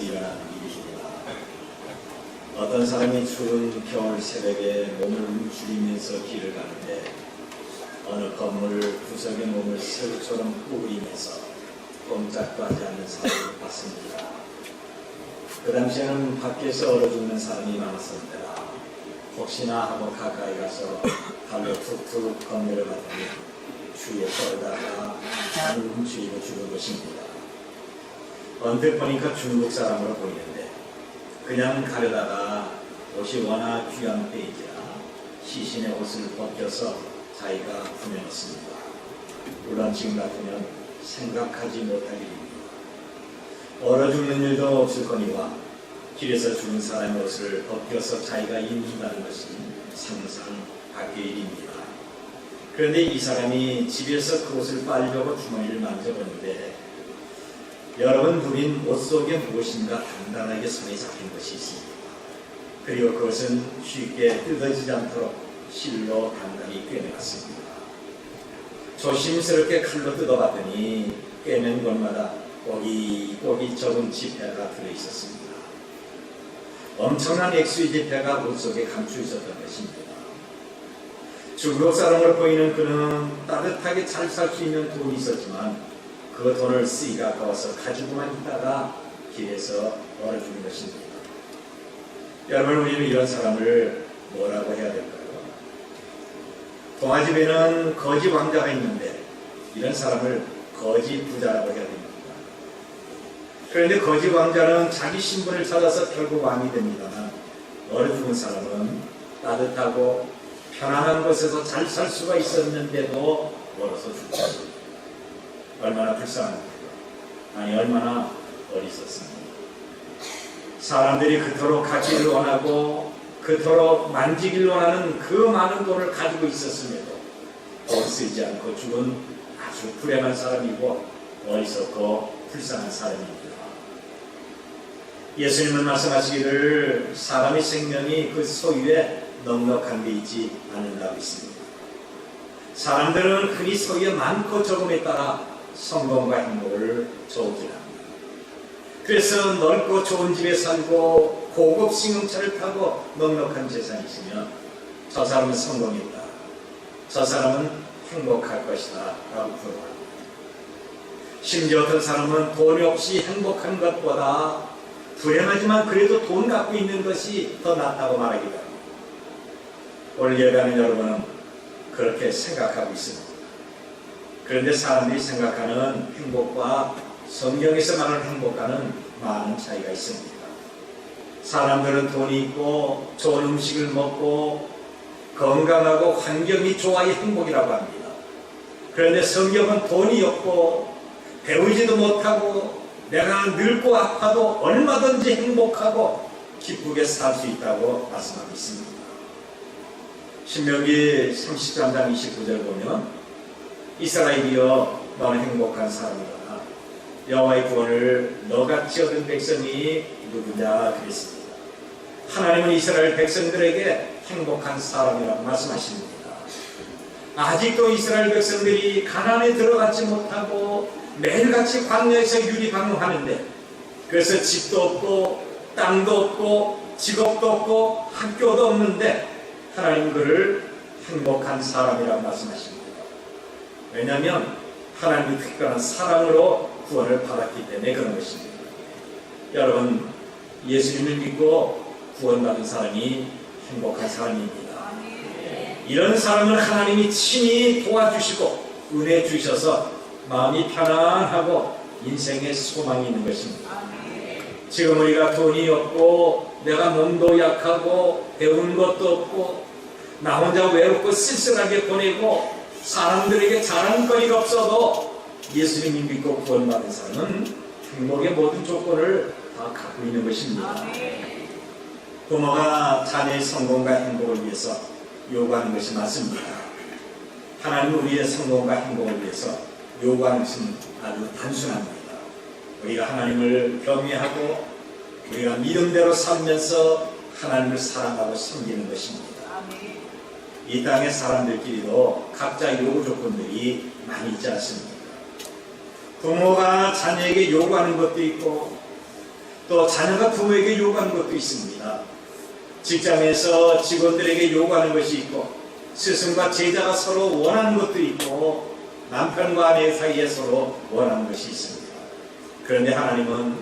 집에서 일어나는 일입니다. 어떤 사람이 추운 겨울 새벽에 몸을 움츠리면서 길을 가는데 어느 건물 구석에 몸을 새우처럼 구부리면서 꼼짝도 하지 않는 사람을 봤습니다. 그 당시에는 밖에서 얼어 죽는 사람이 많았었는데라 혹시나 하고 가까이 가서 발로 툭툭 건네려 봤더니 추위에 떨다가 몸을 움츠리고 죽은 것입니다. 언뜻 보니까 중국 사람으로 보이는데 그냥 가려다가 옷이 워낙 귀한 베이지라 시신의 옷을 벗겨서 자기가 구매했습니다. 물론 지금 같으면 생각하지 못할 일입니다. 얼어 죽는 일도 없을 거니와 길에서 죽은 사람의 옷을 벗겨서 자기가 입는다는 것은 상상 밖의 일입니다. 그런데 이 사람이 집에서 그 옷을 빨려고 주머니를 만져보는데 여러분 우린 옷 속에 무엇인가 단단하게 손에 잡힌 것이 있습니다. 그리고 그것은 쉽게 뜯어지지 않도록 실로 단단히 꿰매놨습니다. 조심스럽게 칼로 뜯어봤더니 꿰맨 곳마다 꼬깃꼬깃 적은 지폐가 들어있었습니다. 엄청난 액수의 지폐가 옷 속에 감추어 있었던 것입니다. 중국 사람으로 보이는 그는 따뜻하게 잘 살 수 있는 돈이 있었지만 그 돈을 쓰기가 아까워서 가지고만 있다가 길에서 얼어 죽은 것입니다. 여러분 우리는 이런 사람을 뭐라고 해야 될까요? 동아집에는 거지 왕자가 있는데 이런 사람을 거지 부자라고 해야 됩니다. 그런데 거지 왕자는 자기 신분을 찾아서 결국 왕이 됩니다만 얼어 죽은 사람은 따뜻하고 편안한 곳에서 잘 살 수가 있었는데도 얼어서 죽습니다. 얼마나 불쌍합니까? 아니 얼마나 어리석습니까? 사람들이 그토록 가지를 원하고 그토록 만지기를 원하는 그 많은 돈을 가지고 있었음에도 돈 쓰지 않고 죽은 아주 불행한 사람이고 어리석고 불쌍한 사람입니다. 예수님은 말씀하시기를 사람의 생명이 그 소유에 넉넉한 데 있지 않는다고 했습니다. 사람들은 흔히 소유의 많고 적음에 따라 성공과 행복을 저울질합니다. 그래서 넓고 좋은 집에 살고 고급 승용차를 타고 넉넉한 재산이 있으면 저 사람은 성공했다, 저 사람은 행복할 것이다 라고 부르합니다. 심지어 어떤 사람은 돈이 없이 행복한 것보다 불행하지만 그래도 돈 갖고 있는 것이 더 낫다고 말하기도 합니다. 오늘 예배하는 여러분은 그렇게 생각하고 있습니다. 그런데 사람들이 생각하는 행복과 성경에서 말하는 행복과는 많은 차이가 있습니다. 사람들은 돈이 있고 좋은 음식을 먹고 건강하고 환경이 좋아야 행복이라고 합니다. 그런데 성경은 돈이 없고 배우지도 못하고 내가 늙고 아파도 얼마든지 행복하고 기쁘게 살 수 있다고 말씀하고 있습니다. 신명기 33장 29절 보면 이스라엘이여 너는 행복한 사람이다. 여호와의 구원을 너같이 얻은 백성이 누구냐 그랬습니다. 하나님은 이스라엘 백성들에게 행복한 사람이라고 말씀하십니다. 아직도 이스라엘 백성들이 가나안에 들어가지 못하고 매일같이 광야에서 유리방황하는데 그래서 집도 없고 땅도 없고 직업도 없고 학교도 없는데 하나님 그를 행복한 사람이라고 말씀하십니다. 왜냐하면 하나님이 특별한 사랑으로 구원을 받았기 때문에 그런 것입니다. 여러분 예수님을 믿고 구원받은 사람이 행복한 사람입니다. 이런 사람은 하나님이 친히 도와주시고 은혜 주셔서 마음이 편안하고 인생에 소망이 있는 것입니다. 지금 우리가 돈이 없고 내가 몸도 약하고 배운 것도 없고 나 혼자 외롭고 쓸쓸하게 보내고 사람들에게 자랑거리가 없어도 예수님이 믿고 구원받은 사람은 행복의 모든 조건을 다 갖고 있는 것입니다. 부모가 자녀의 성공과 행복을 위해서 요구하는 것이 맞습니다. 하나님은 우리의 성공과 행복을 위해서 요구하는 것은 아주 단순합니다. 우리가 하나님을 경외하고 우리가 믿음대로 살면서 하나님을 사랑하고 섬기는 것입니다. 이 땅의 사람들끼리도 각자 요구 조건들이 많이 있지 않습니까? 부모가 자녀에게 요구하는 것도 있고 또 자녀가 부모에게 요구하는 것도 있습니다. 직장에서 직원들에게 요구하는 것이 있고, 스승과 제자가 서로 원하는 것도 있고, 남편과 아내 사이에 서로 원하는 것이 있습니다. 그런데 하나님은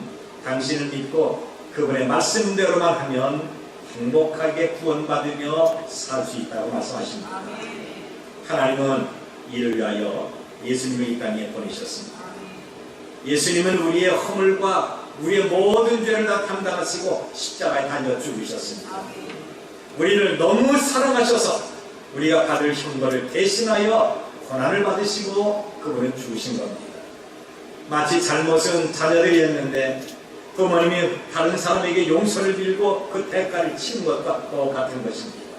당신을 믿고 그분의 말씀대로만 하면 행복하게 구원받으며 살 수 있다고 말씀하십니다. 하나님은 이를 위하여 예수님을 이 땅에 보내셨습니다. 예수님은 우리의 허물과 우리의 모든 죄를 다 담당하시고 십자가에 달려 죽으셨습니다. 우리를 너무 사랑하셔서 우리가 받을 형벌을 대신하여 고난을 받으시고 그분은 죽으신 겁니다. 마치 잘못은 자녀들이 했는데 부모님이 다른 사람에게 용서를 빌고 그 대가를 치는 것과 똑같은 것입니다.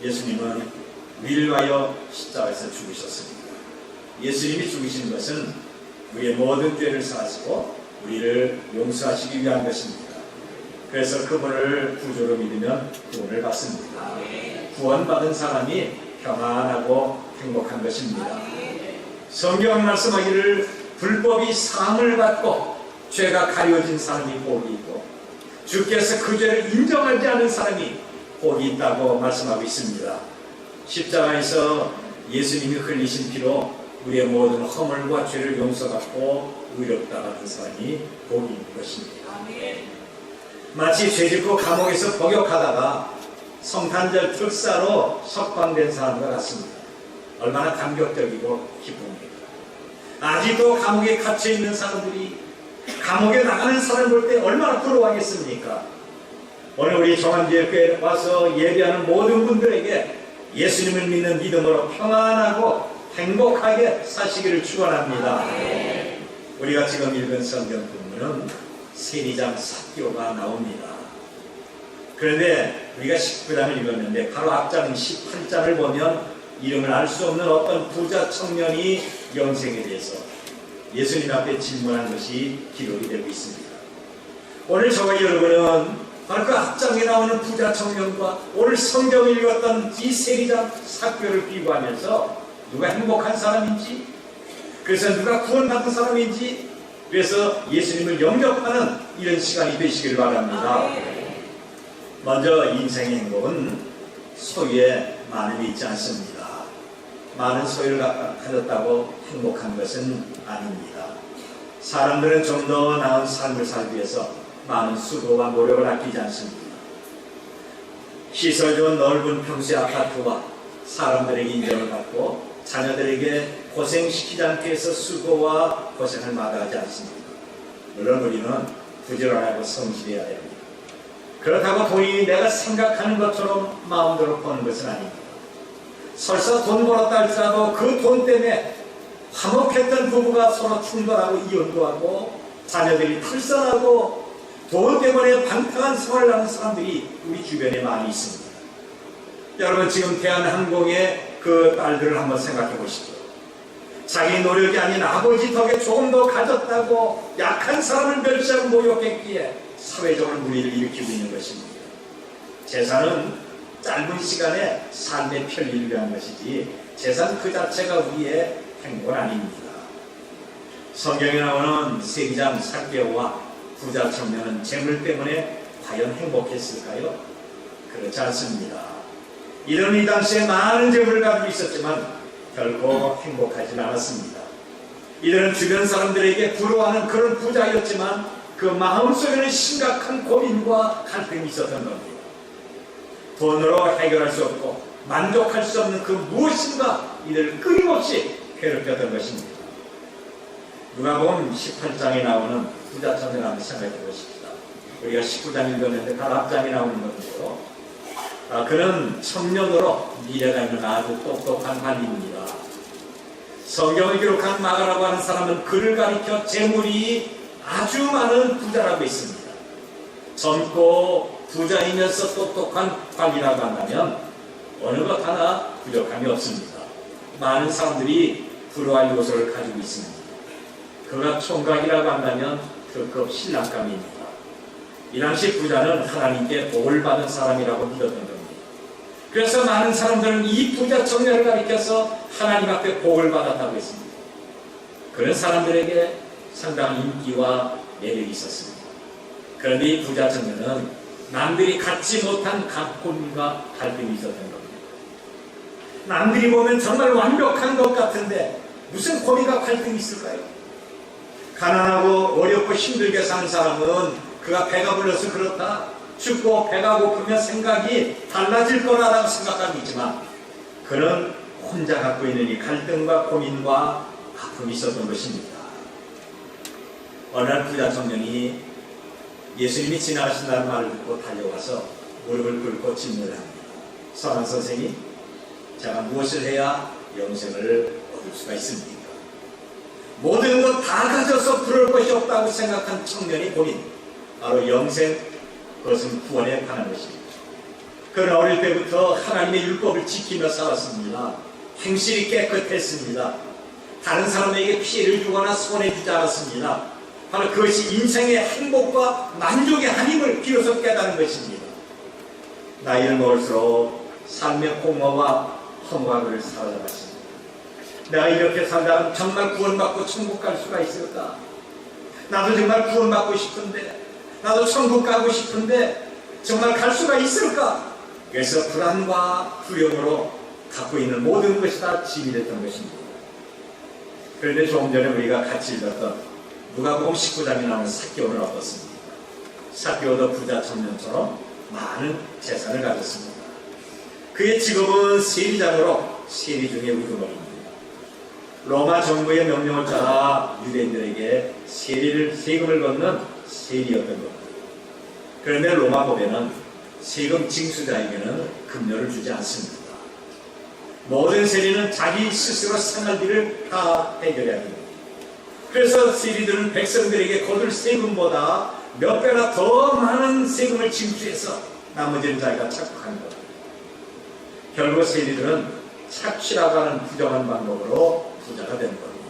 예수님은 우리를 위하여 십자가에서 죽으셨습니다. 예수님이 죽으신 것은 우리의 모든 죄를 사하시고 우리를 용서하시기 위한 것입니다. 그래서 그분을 구주로 믿으면 구원을 받습니다. 구원받은 사람이 평안하고 행복한 것입니다. 성경 말씀하기를 불법이 사함을 받고 죄가 가려진 사람이 복이 있고 주께서 그 죄를 인정하지 않은 사람이 복이 있다고 말씀하고 있습니다. 십자가에서 예수님이 흘리신 피로 우리의 모든 허물과 죄를 용서받고 의롭다 받은 사람이 복이 있는 것입니다. 마치 죄짓고 감옥에서 복역하다가 성탄절 특사로 석방된 사람과 같습니다. 얼마나 감격적이고 기쁩니까? 아직도 감옥에 갇혀있는 사람들이 감옥에 나가는 사람을 볼 때 얼마나 부러워하겠습니까? 오늘 우리 정한지교회에 와서 예배하는 모든 분들에게 예수님을 믿는 믿음으로 평안하고 행복하게 사시기를 축원합니다. 우리가 지금 읽은 성경 본문은 세리장 삭개오가 나옵니다. 그런데 우리가 19장을 읽었는데 바로 앞장 18장을 보면 이름을 알 수 없는 어떤 부자 청년이 영생에 대해서 예수님 앞에 질문한 것이 기록이 되고 있습니다. 오늘 저와 여러분은 바로 그 앞장에 나오는 부자 청년과 오늘 성경을 읽었던 이 세리장 삭개오를 비교하면서 누가 행복한 사람인지, 그래서 누가 구원받은 사람인지, 그래서 예수님을 영접하는 이런 시간이 되시길 바랍니다. 먼저 인생의 행복은 소유에 많음이 있지 않습니다. 많은 소유를 가졌다고 행복한 것은 아닙니다. 사람들은 좀 더 나은 삶을 살기 위해서 많은 수고와 노력을 아끼지 않습니다. 시설 좋은 넓은 평수의 아파트와 사람들에게 인정을 받고 자녀들에게 고생시키지 않기 위해서 수고와 고생을 마다하지 않습니다. 물론 우리는 부지런하고 성실해야 됩니다. 그렇다고 돈이 내가 생각하는 것처럼 마음대로 버는 것은 아닙니다. 설사 돈 벌었다 할지라도 그 돈 때문에 화목했던 부부가 서로 충돌하고 이혼도 하고 자녀들이 탈선하고 돈 때문에 방탕한 생활을 하는 사람들이 우리 주변에 많이 있습니다. 여러분, 지금 대한항공의 그 딸들을 한번 생각해 보시죠. 자기 노력이 아닌 아버지 덕에 조금 더 가졌다고 약한 사람을 멸시하고 모욕했기에 사회적으로 무리를 일으키고 있는 것입니다. 재산은 짧은 시간에 삶의 편리를 위한 것이지 재산 그 자체가 우리의 행복은 아닙니다. 성경에 나오는 세리장 삭개오와 부자 청년은 재물 때문에 과연 행복했을까요? 그렇지 않습니다. 이런 이 당시에 많은 재물을 가지고 있었지만 결코 행복하지 않았습니다. 이들은 주변 사람들에게 부러워하는 그런 부자였지만 그 마음속에는 심각한 고민과 갈등이 있었던 겁니다. 돈으로 해결할 수 없고 만족할 수 없는 그 무엇인가 이들을 끊임없이 괴롭혔던 것입니다. 누가복음 18장에 나오는 부자 청년 한번 생각해 보십시다. 우리가 19장 읽었는데 바로 앞장에 나오는 건데요. 그는 청년으로 미래가 있는 아주 똑똑한 관리입니다. 성경을 기록한 마가라고 하는 사람은 그를 가리켜 재물이 아주 많은 부자라고 했습니다. 젊고 부자이면서 똑똑한 관리라고 한다면 어느 것 하나 부족함이 없습니다. 많은 사람들이 부러워할 요소를 가지고 있습니다. 그가 총각이라고 한다면 특급 신랑감입니다. 이 당시 부자는 하나님께 복을 받은 사람이라고 믿었던 겁니다. 그래서 많은 사람들은 이 부자 청년을 가리켜서 하나님 앞에 복을 받았다고 했습니다. 그런 사람들에게 상당한 인기와 매력이 있었습니다. 그런데 이 부자 청년은 남들이 갖지 못한 고민과 갈등이 있었던 겁니다. 남들이 보면 정말 완벽한 것 같은데 무슨 고민과 갈등이 있을까요? 가난하고 어렵고 힘들게 사는 사람은 그가 배가 불러서 그렇다, 춥고 배가 고프면 생각이 달라질 거라고 생각하고 있지만, 그는 혼자 갖고 있는 이 갈등과 고민과 아픔이 있었던 것입니다. 어느 날 부자 청년이 예수님이 지나가신다는 말을 듣고 달려와서 무릎을 꿇고 질문을 합니다. 선한 선생님, 제가 무엇을 해야 영생을 얻을 수가 있습니까? 모든 것 다 가져서 부러울 것이 없다고 생각한 청년의 고민, 바로 영생, 그것은 구원에 관한 것입니다. 그는 어릴 때부터 하나님의 율법을 지키며 살았습니다. 행실이 깨끗했습니다. 다른 사람에게 피해를 주거나 손해주지 않았습니다. 바로 그것이 인생의 행복과 만족의 한임을 비로소 깨달은 것입니다. 나이를 먹을수록 삶의 공허와 허무함을 사라져갔습니다. 내가 이렇게 살다가 정말 구원받고 천국 갈 수가 있을까? 나도 정말 구원받고 싶은데, 나도 천국 가고 싶은데 정말 갈 수가 있을까? 그래서 불안과 두려움으로 갖고 있는 모든 것이 다 짐이 됐던 것입니다. 그런데 조금 전에 우리가 같이 읽었던 누가복음 19장에 나오는 삭개오는 어떻습니까? 삭개오도 부자 청년처럼 많은 재산을 가졌습니다. 그의 직업은 세리장으로 세리 중에 우두머리입니다. 로마 정부의 명령을 따라 유대인들에게 세금을 걷는 세리였던 겁니다. 그런데 로마법에는 세금 징수자에게는 급료를 주지 않습니다. 모든 세리는 자기 스스로 생활비를 다 해결해야 합니다. 그래서 세리들은 백성들에게 거둘 세금보다 몇 배나 더 많은 세금을 징수해서 나머지는 자기가 착각한 겁니다. 결국 세리들은 착취라고 하는 부정한 방법으로 부자가 된 겁니다.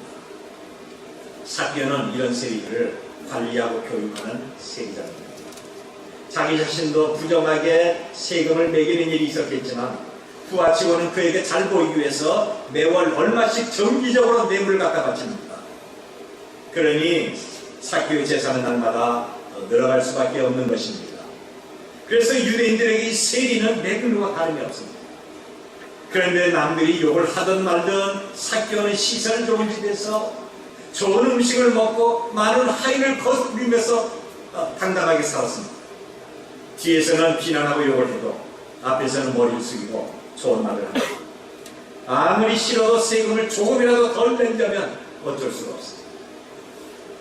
삭개오는 이런 세리들을 관리하고 교육하는 세리장입니다. 자기 자신도 부정하게 세금을 매기는 일이 있었겠지만 부하 직원은 그에게 잘 보이기 위해서 매월 얼마씩 정기적으로 뇌물을 갖다 바칩니다. 그러니 삭개오의 재산은 날마다 늘어갈 수밖에 없는 것입니다. 그래서 유대인들에게 이 세리는 매금과 다름이 없습니다. 그런데 남들이 욕을 하든 말든 삭개오는 시선을 좋은 집에서 좋은 음식을 먹고 많은 하인을 거스르면서 당당하게 살았습니다. 뒤에서는 비난하고 욕을 해도 앞에서는 머리를 숙이고 좋은 말을 합니다. 아무리 싫어도 세금을 조금이라도 덜 낸다면 어쩔 수가 없습니다.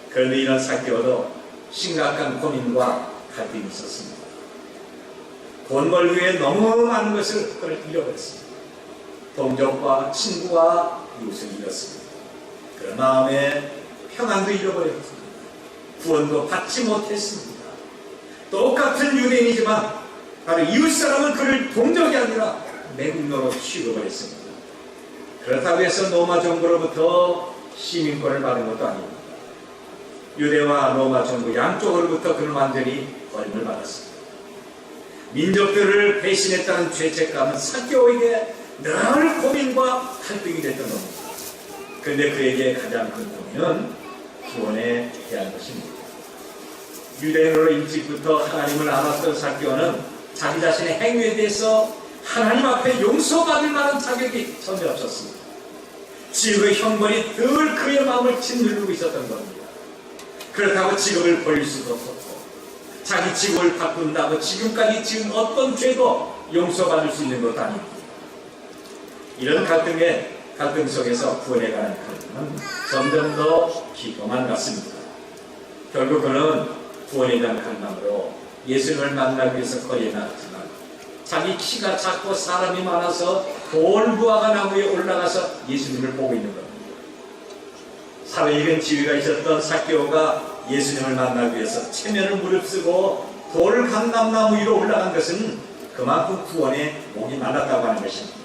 그런데 이런 삭개오도 심각한 고민과 갈등이 있었습니다. 돈 벌기 위해 너무 많은 것을 그를 잃어버렸습니다. 동족과 친구와 이웃을 잃었습니다. 그런 마음에 평안도 잃어버렸습니다. 구원도 받지 못했습니다. 똑같은 유대인이지만 바로 이웃 사람은 그를 동족이 아니라 매국노로 취급을했습니다. 그렇다고 해서 로마 정부로부터 시민권을 받은 것도 아닙니다. 유대와 로마 정부 양쪽으로부터 그는 완전히 버림을 받았습니다. 민족들을 배신했다는 죄책감은 삭개오에게 늘 고민과 갈등이 됐던 겁니다. 그런데 그에게 가장 큰 고민은 구원에 대한 것입니다. 유대인으로 일찍부터 하나님을 알았던 삭개오는 자기 자신의 행위에 대해서 하나님 앞에 용서받을 만한 자격이 전혀 없었습니다. 지옥의 형벌이 늘 그의 마음을 짓누르고 있었던 겁니다. 그렇다고 직업을 버릴 수도 없었고 자기 직업을 바꾼다고 지금까지 지은 어떤 죄도 용서받을 수 있는 것도 아닙니다. 이런 갈등 속에서 구원에 관한 갈등은 점점 더 깊어만 갔습니다. 결국 그는 구원에 대한 갈망으로 예수님을 만나기 위해서 거리에 나갔지만 자기 키가 작고 사람이 많아서 돌무화과 나무에 올라가서 예수님을 보고 있는 겁니다. 사회적인 지위가 있었던 삭개오가 예수님을 만나기 위해서 체면을 무릅쓰고 돌감람나무 위로 올라간 것은 그만큼 구원에 목이 말랐다고 하는 것입니다.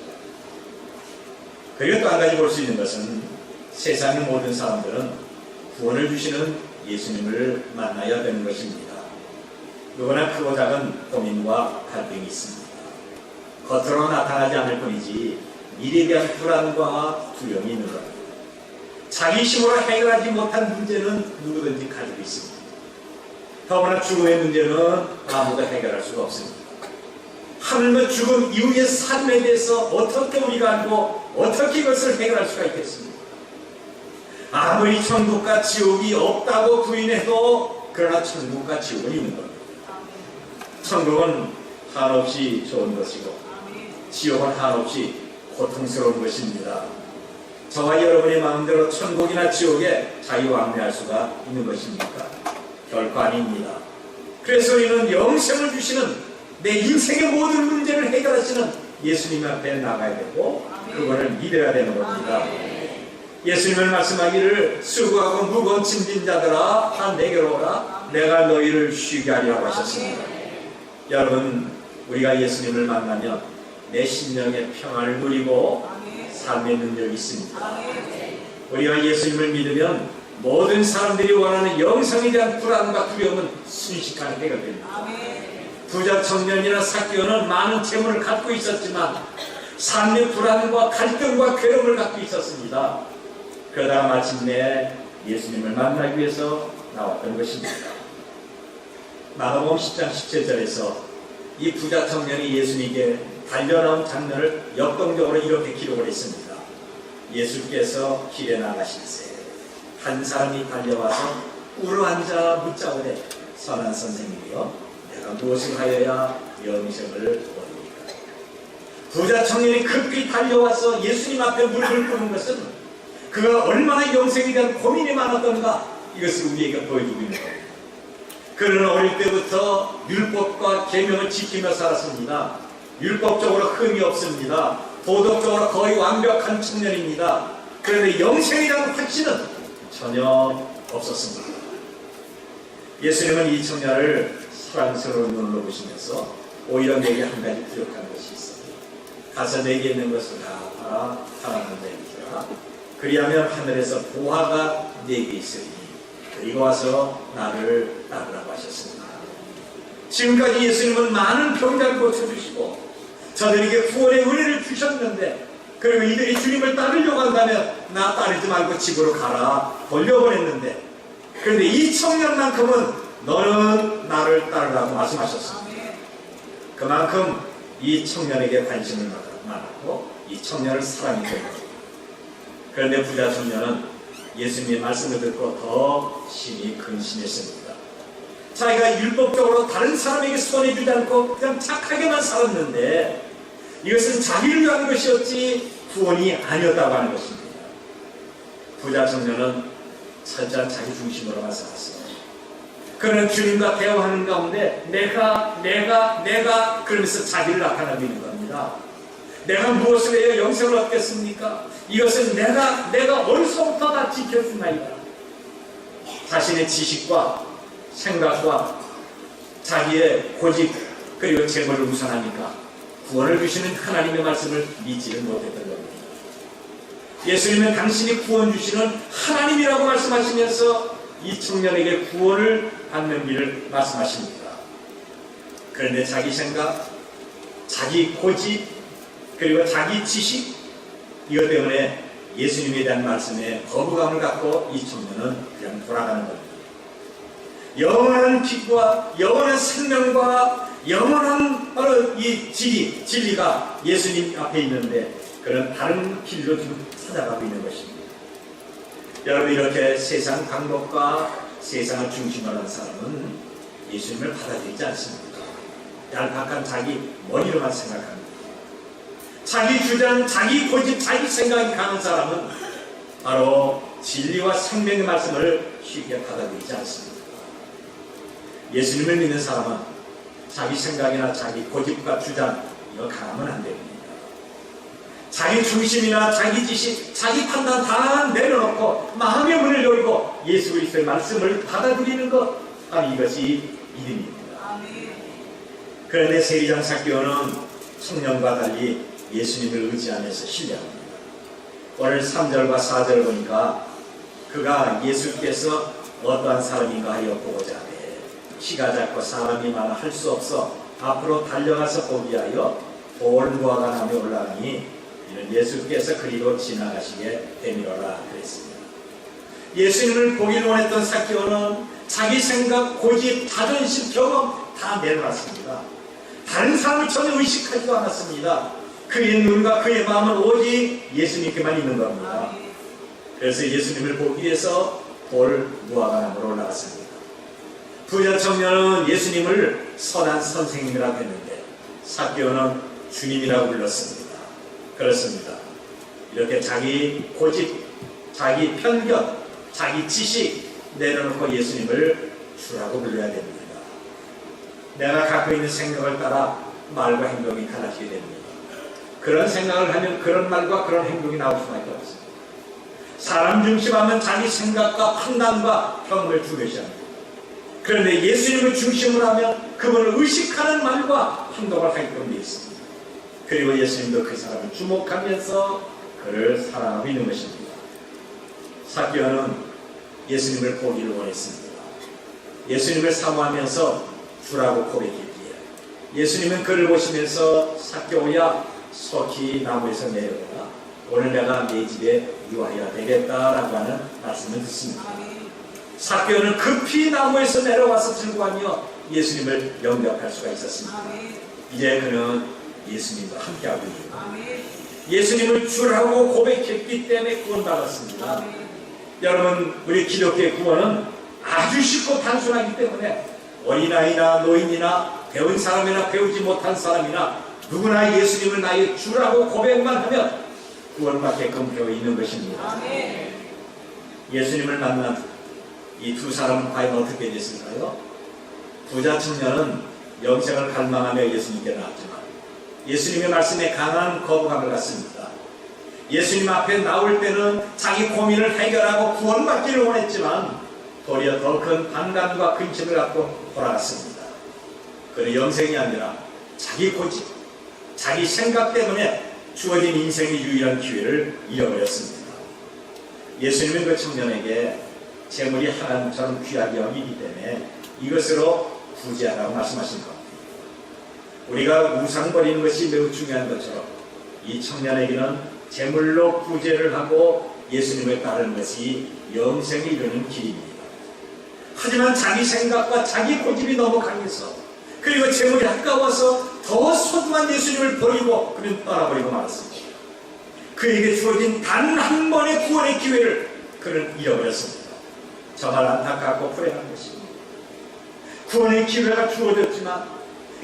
그리고 또 한 가지 볼 수 있는 것은 세상의 모든 사람들은 구원을 주시는 예수님을 만나야 되는 것입니다. 누구나 크고 작은 고민과 갈등이 있습니다. 겉으로 나타나지 않을 뿐이지 미래에 대한 불안과 두려움이 있는 겁니다. 자기 힘으로 해결하지 못한 문제는 누구든지 가지고 있습니다. 더구나 죽음의 문제는 아무도 해결할 수가 없습니다. 하물며 죽음 이후의 삶에 대해서 어떻게 우리가 알고 어떻게 이것을 해결할 수가 있겠습니까? 아무리 천국과 지옥이 없다고 부인해도 그러나 천국과 지옥은 있는 겁니다. 천국은 한없이 좋은 것이고 지옥은 한없이 고통스러운 것입니다. 저와 여러분의 마음대로 천국이나 지옥에 자유왕래할 수가 있는 것입니까? 결코 아닙니다. 그래서 우리는 영생을 주시는 내 인생의 모든 문제를 해결하시는 예수님 앞에 나가야 되고 그거를 믿어야 되는 겁니다. 예수님은 말씀하기를 수고하고 무거운 짐진 자들아 다 내게로 오라 내가 너희를 쉬게 하리라고 하셨습니다. 여러분 우리가 예수님을 만나면 내 심령의 평안을 누리고 삶의 능력이 있습니다. 우리가 예수님을 믿으면 모든 사람들이 원하는 영생에 대한 불안과 두려움은 순식간에 해결됩니다. 부자 청년이나 삭개오는 많은 재물을 갖고 있었지만 삶의 불안과 갈등과 괴로움을 갖고 있었습니다. 그러다가 마침내 예수님을 만나기 위해서 나왔던 것입니다. 마가복음 10장 17절에서 이 부자 청년이 예수님께 달려나온 장면을 역동적으로 이렇게 기록을 했습니다. 예수께서 길에 나가실세 한 사람이 달려와서 꿇어앉아 묻자오되 선한 선생님이여 내가 무엇을 하여야 영생을 얻으리까. 부자 청년이 급히 달려와서 예수님 앞에 무릎을 꿇은 것은 그가 얼마나 영생에 대한 고민이 많았던가 이것을 우리에게 보여주고 있는 겁니다. 그는 어릴 때부터 율법과 계명을 지키며 살았습니다. 율법적으로 흠이 없습니다. 도덕적으로 거의 완벽한 청년입니다. 그런데 영생에 대한 확신은 전혀 없었습니다. 예수님은 이 청년을 사랑스러운 눈으로 보시면서 오히려 내게 한 가지 부족한 것이 있어. 가서 내게 있는 것을 다 팔아 사랑하는 자에게 주라. 그리하면 하늘에서 보화가 내게 있으리니 그리고 와서 나를 따르라고 하셨습니다. 지금까지 예수님은 많은 병자를 고쳐주시고 저들에게 구원의 은혜를 주셨는데 그리고 이들이 주님을 따르려고 한다면 나 따르지 말고 집으로 가라 돌려보냈는데 그런데 이 청년만큼은 너는 나를 따르라고 말씀하셨습니다. 그만큼 이 청년에게 관심을 많았고 이 청년을 사랑했던 겁니다. 그런데 부자 청년은 예수님의 말씀을 듣고 더 심히 근심했습니다. 자기가 율법적으로 다른 사람에게 손해주지 않고 그냥 착하게만 살았는데 이것은 자기를 위한 것이었지 구원이 아니었다고 하는 것입니다. 부자 청년은 철저한 자기 중심으로만 살았습니다. 그는 주님과 대화하는 가운데 내가 그러면서 자기를 나타내고 있는 겁니다. 내가 무엇을 해야 영생을 얻겠습니까? 이것은 내가 어려서부터 다 지켰으나이다. 자신의 지식과 생각과 자기의 고집 그리고 재물을 우선하니까 구원을 주시는 하나님의 말씀을 믿지를 못했던 겁니다. 예수님은 당신이 구원 주시는 하나님이라고 말씀하시면서 이 청년에게 구원을 받는 길을 말씀하십니다. 그런데 자기 생각, 자기 고집 그리고 자기 지식 이것 때문에 예수님에 대한 말씀에 거부감을 갖고 이 청년은 그냥 돌아가는 겁니다. 영원한 빛과 영원한 생명과 영원한 바로 이 진리가 예수님 앞에 있는데 그런 다른 길로 지금 찾아가고 있는 것입니다. 여러분 이렇게 세상 방법과 세상을 중심으로 하는 사람은 예수님을 받아들이지 않습니다. 얄팍한 자기 머리로만 생각합니다. 자기 주장, 자기 고집, 자기 생각이 강한 사람은 바로 진리와 생명의 말씀을 쉽게 받아들이지 않습니다. 예수님을 믿는 사람은 자기 생각이나 자기 고집과 주장 이거 강하면 안 됩니다. 자기 중심이나 자기 지식, 자기 판단 다 내려놓고 마음의 문을 열고 예수 그리스도의 말씀을 받아들이는 것 바로 이것이 믿음입니다. 그런데 세리장 삭개오는 청년과 달리 예수님을 의지하면서 신뢰합니다. 오늘 3절과 4절을 보니까 그가 예수께서 어떠한 사람인가 하여 보고자 하되 키가 작고 사람이 많아 할 수 없어 앞으로 달려가서 보기 위하여 돌무화과 나무에 올라가니 이는 예수께서 그리로 지나가시게 되미로라 그랬습니다. 예수님을 보기를 원했던 삭개오는 자기 생각, 고집, 자존심, 경험 다 내려놨습니다. 다른 사람을 전혀 의식하지도 않았습니다. 그의 눈과 그의 마음은 오직 예수님께만 있는 겁니다. 그래서 예수님을 보기 위해서 돌 무화과나무로 올라갔습니다. 부자 청년은 예수님을 선한 선생님이라고 했는데 삭개오는 주님이라고 불렀습니다. 그렇습니다. 이렇게 자기 고집, 자기 편견, 자기 지식 내려놓고 예수님을 주라고 불러야 됩니다. 내가 갖고 있는 생각을 따라 말과 행동이 달라지게 됩니다. 그런 생각을 하면 그런 말과 그런 행동이 나올 수밖에 없습니다. 사람 중심하면 자기 생각과 판단과 경험을 중요시 합니다. 그런데 예수님을 중심으로 하면 그분을 의식하는 말과 행동을 하게끔 되어 있습니다. 그리고 예수님도 그 사람을 주목하면서 그를 사랑하고 있는 것입니다. 삭개오는 예수님을 보기를 원했습니다. 예수님을 사모하면서 주라고 고백했기에 예수님은 그를 보시면서 삭개오야 속히 나무에서 내려오라. 오늘 내가 네 집에 유하여야 되겠다라고 하는 말씀을 듣습니다. 삭개오는 급히 나무에서 내려와서 즐거워하며 예수님을 영접할 수가 있었습니다. 이제 그는 예수님과 함께하고 있습니다. 예수님을 주라고 고백했기 때문에 구원받았습니다. 여러분, 우리 기독교의 구원은 아주 쉽고 단순하기 때문에 어린아이나 노인이나 배운 사람이나 배우지 못한 사람이나 누구나 예수님을 나의 주라고 고백만 하면 구원받게끔 되어 있는 것입니다. 예수님을 만난 이 두 사람은 과연 어떻게 됐을까요? 부자 청년은 영생을 갈망하며 예수님께 나왔지만 예수님의 말씀에 강한 거부감을 갖습니다. 예수님 앞에 나올 때는 자기 고민을 해결하고 구원받기를 원했지만 도리어 더 큰 반감과 근심을 갖고 돌아갔습니다. 그는 영생이 아니라 자기 고집, 자기 생각 때문에 주어진 인생의 유일한 기회를 잃어버렸습니다. 예수님은 그 청년에게 재물이 하나님처럼 귀하게 여기기 때문에 이것으로 부지하라고 말씀하신 겁니다. 우리가 우상 버리는 것이 매우 중요한 것처럼 이 청년에게는 재물로 구제를 하고 예수님을 따르는 것이 영생에 이르는 길입니다. 하지만 자기 생각과 자기 고집이 너무 강해서 그리고 재물이 아까워서 더 소중한 예수님을 버리고 그는 떠나버리고 말았습니다. 그에게 주어진 단 한 번의 구원의 기회를 그는 잃어버렸습니다. 정말 안타깝고 불행한 것입니다. 구원의 기회가 주어졌지만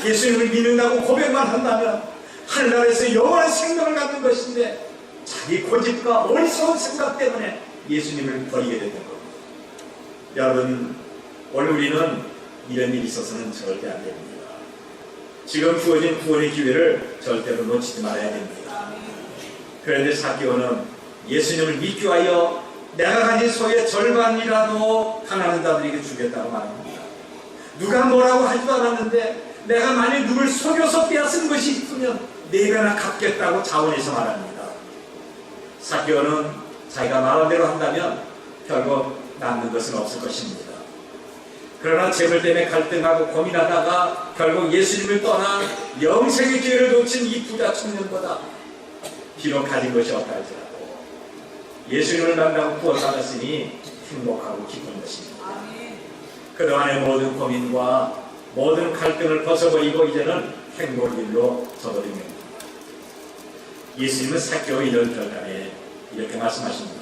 예수님을 믿는다고 고백만 한다면 하늘나라에서 영원한 생명을 갖는 것인데 자기 고집과 어리석은 생각 때문에 예수님을 버리게 되는 겁니다. 여러분, 오늘 우리는 이런 일이 있어서는 절대 안 됩니다. 지금 주어진 구원의 기회를 절대로 놓치지 말아야 됩니다. 그런데 삭개오는 예수님을 믿기 위하여 내가 가진 소유의 절반이라도 가난한 자들에게 주겠다고 말합니다. 누가 뭐라고 하지도 않았는데 내가 만일 누굴 속여서 빼앗은 것이 있으면 4배나 갚겠다고 자원해서 말합니다. 삭개오는 자기가 마음대로 한다면 결국 남는 것은 없을 것입니다. 그러나 재물 때문에 갈등하고 고민하다가 결국 예수님을 떠나 영생의 기회를 놓친 이 부자 청년보다 비록 가진 것이 없다 할지라도 예수님을 만나고 구원받았으니 행복하고 기쁜 것입니다. 그동안의 모든 고민과 모든 갈등을 벗어버리고 이제는 행복의 길로 접어든 겁니다. 예수님은 삭개오 이런 결단에 이렇게 말씀하십니다.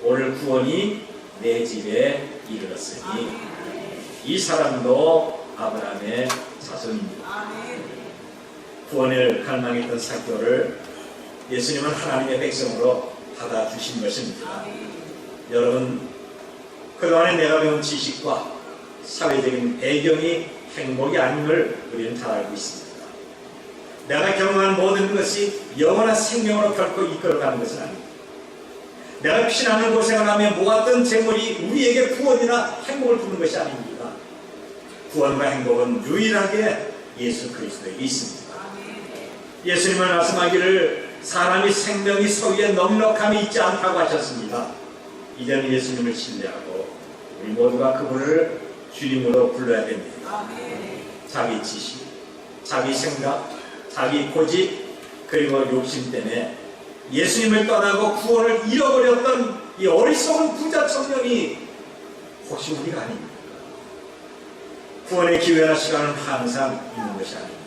오늘 구원이 내 집에 이르렀으니 이 사람도 아브라함의 자손입니다. 구원을 갈망했던 삭개오를 예수님은 하나님의 백성으로 받아주신 것입니다. 여러분, 그동안에 내가 배운 지식과 사회적인 배경이 행복이 아님을 우리는 잘 알고 있습니다. 내가 경험한 모든 것이 영원한 생명으로 결코 이끌어가는 것은 아닙니다. 내가 피나는 고생을 하며 모았던 재물이 우리에게 구원이나 행복을 주는 것이 아닙니다. 구원과 행복은 유일하게 예수 그리스도에 있습니다. 예수님은 말씀하기를 사람이 생명이 소유에 넉넉함이 있지 않다고 하셨습니다. 이제는 예수님을 신뢰하고 우리 모두가 그분을 주님으로 불러야 됩니다. 자기 지식, 자기 생각, 자기 고집, 그리고 욕심 때문에 예수님을 떠나고 구원을 잃어버렸던 이 어리석은 부자 청년이 혹시 우리가 아닙니까? 구원의 기회나 시간은 항상 있는 것이 아닙니다.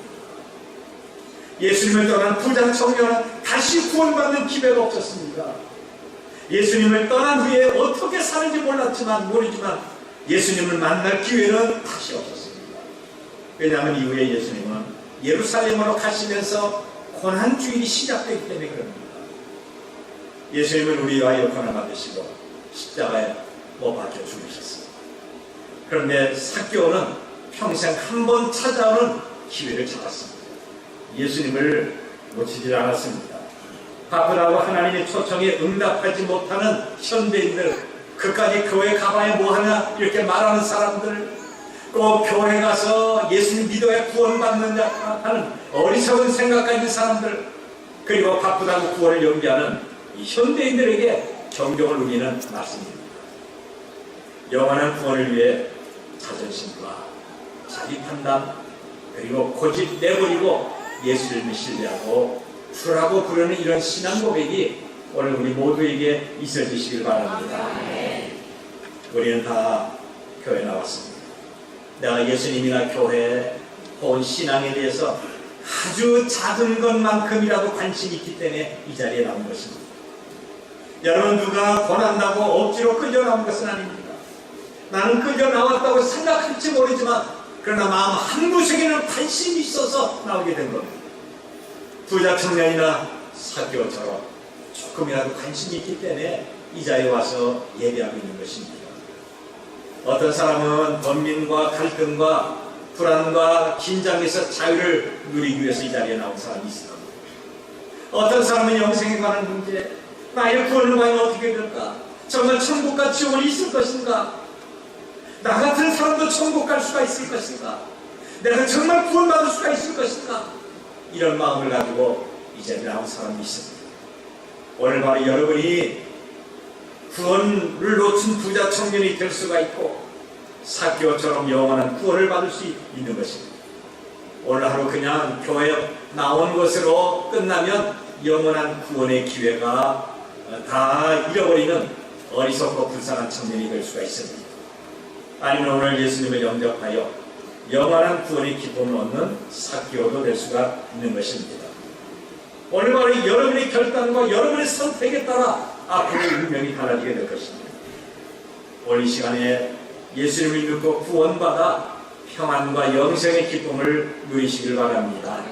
예수님을 떠난 부자 청년은 다시 구원받는 기회가 없었습니다. 예수님을 떠난 후에 어떻게 사는지 모르지만 예수님을 만날 기회는 다시 없었습니다. 왜냐하면 이후에 예수님은 예루살렘으로 가시면서 고난주일이 시작되기 때문에 그럽니다. 예수님은 우리와 고난 받으시고 십자가에 못 박혀 죽으셨습니다. 그런데 삭개오는 평생 한 번 찾아오는 기회를 찾았습니다. 예수님을 놓치지 않았습니다. 바쁘다고 하나님의 초청에 응답하지 못하는 현대인들, 그까지 교회 가봐야 뭐하냐 이렇게 말하는 사람들, 또 교회 가서 예수님 믿어야 구원받는다 하는 어리석은 생각가 있는 사람들, 그리고 바쁘다고 구원을 연기하는 이 현대인들에게 경종을 울리는 말씀입니다. 영원한 구원을 위해 자존심과 자기 판단, 그리고 고집 내버리고 예수님을 신뢰하고 주라고 부르는 이런 신앙 고백이 오늘 우리 모두에게 있어지시길 바랍니다. 우리는 다 교회 나왔습니다. 내가 예수님이나 교회 혹은 신앙에 대해서 아주 작은 것만큼이라도 관심이 있기 때문에 이 자리에 나온 것입니다. 여러분, 누가 권한다고 억지로 끌려 나온 것은 아닙니다. 나는 끌려 나왔다고 생각할지 모르지만 그러나 마음 한구석에는 관심이 있어서 나오게 된 겁니다. 부자 청년이나 삭개오처럼 조금이라도 관심이 있기 때문에 이 자리에 와서 예배하고 있는 것입니다. 어떤 사람은 번민과 갈등과 불안과 긴장에서 자유를 누리기 위해서 이 자리에 나온 사람이 있을 겁니다. 어떤 사람은 영생에 관한 문제, 나의 구원을 과연 어떻게 될까? 정말 천국과 지옥이 있을 것인가? 나 같은 사람도 천국 갈 수가 있을 것인가? 내가 정말 구원받을 수가 있을 것인가? 이런 마음을 가지고 이 자리에 나온 사람이 있습니다. 오늘 바로 여러분이 구원을 놓친 부자 청년이 될 수가 있고 삭개오처럼 영원한 구원을 받을 수 있는 것입니다. 오늘 하루 그냥 교회 나온 것으로 끝나면 영원한 구원의 기회가 다 잃어버리는 어리석고 불쌍한 청년이 될 수가 있습니다. 아니면 오늘 예수님을 영접하여 영원한 구원의 기쁨을 얻는 삭개오도 될 수가 있는 것입니다. 오늘 바로 여러분의 결단과 여러분의 선택에 따라 앞으로의 운명이 달라지게 될 것입니다. 오늘 이 시간에 예수님을 믿고 구원받아 평안과 영생의 기쁨을 누리시길 바랍니다.